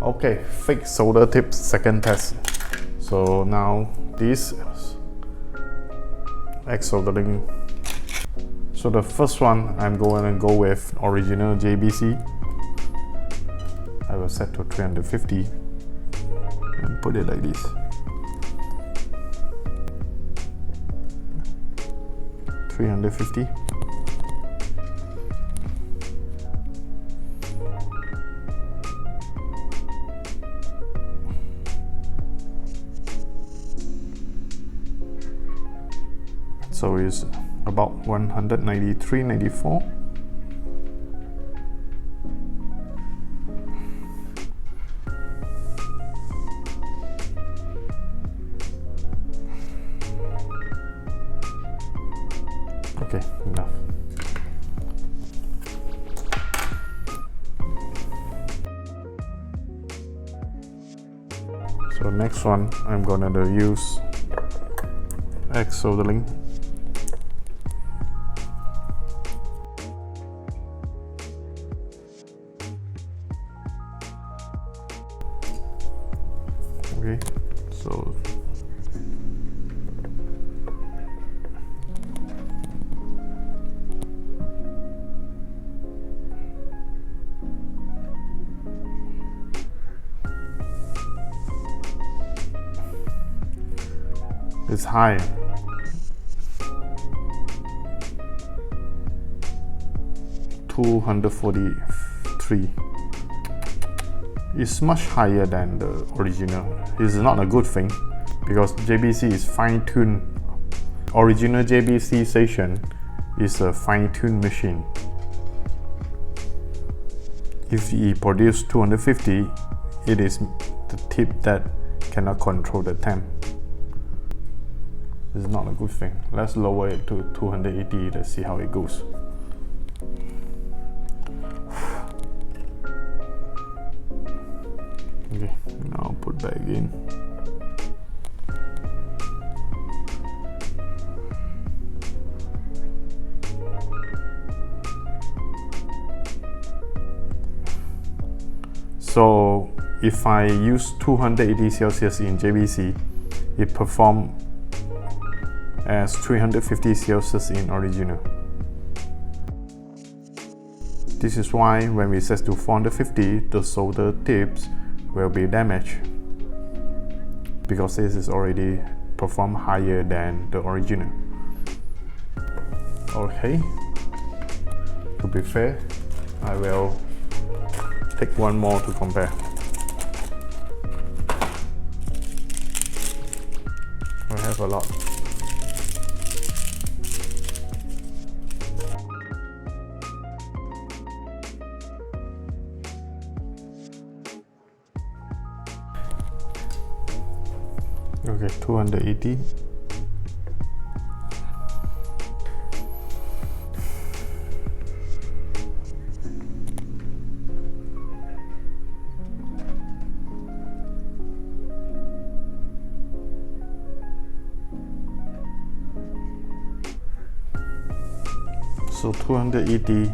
Okay, fixed solder tips, second test. So now this Exodling. So the first one, I'm going to go with original JBC. I will set to 350 and put it like this. $350. So it's about 193.94. Okay, enough. So next one, I'm gonna use Exodling. Okay, so it's high. $243. It's much higher than the original. It's not a good thing because JBC is fine-tuned. Original JBC station is a fine-tuned machine. If he produce 250, it is the tip that cannot control the temp. It's not a good thing. Let's lower it to 280. Let's see how it goes. Okay, now put back in. So if I use 280 Celsius in JBC, it performs as 350 Celsius in original. This is why when we set to 450, the solder tips will be damaged because this is already performed higher than the original. Okay, to be fair, I will take one more to compare. I have a lot. Okay, 280. So 280,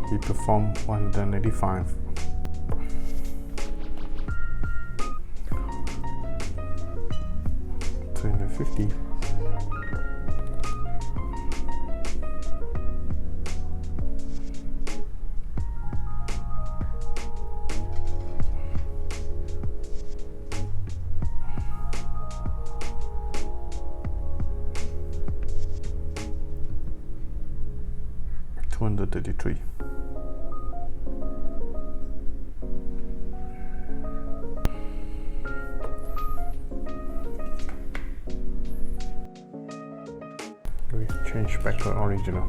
he performed 185. $350. $233. We change back to original.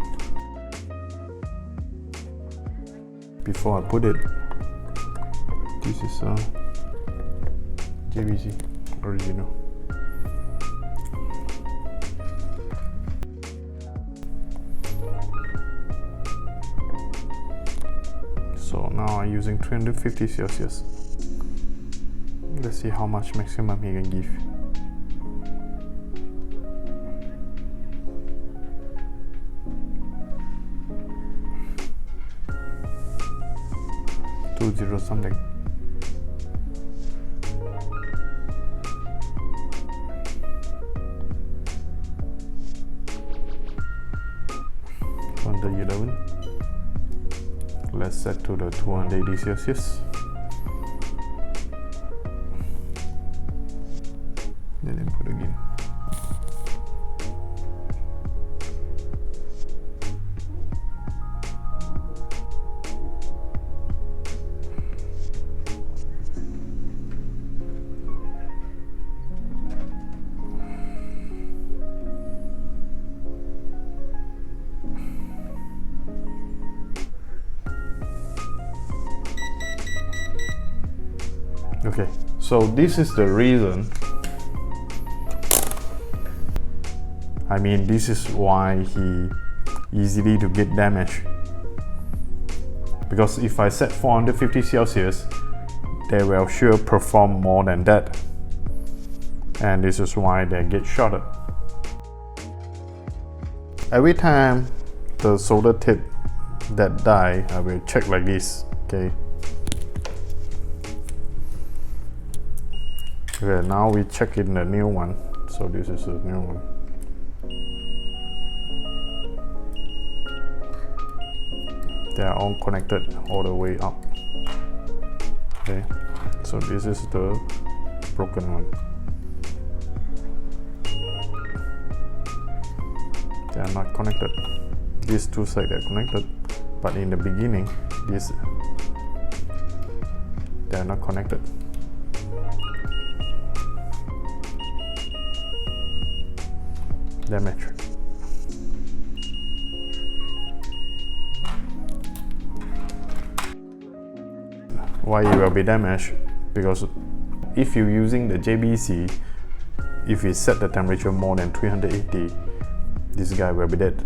Before I put it, this is a JBC original. So now I'm using 350 Celsius. Let's see how much maximum he can give. 20 something. Under 11. Let's set to the 280 Celsius. Then input again. Okay, so this is the reason. I mean, this is why he easily to get damaged. Because if I set 450 Celsius, they will sure perform more than that. And this is why they get shorted. Every time the solder tip that die, I will check like this, okay? Okay, now we check in the new one. So this is the new one. They are all connected all the way up. Okay, so this is the broken one. They are not connected. These two sides are connected, but in the beginning, they are not connected. Damage. Why it will be damaged? Because if you're using the JBC, if we set the temperature more than 380, this guy will be dead.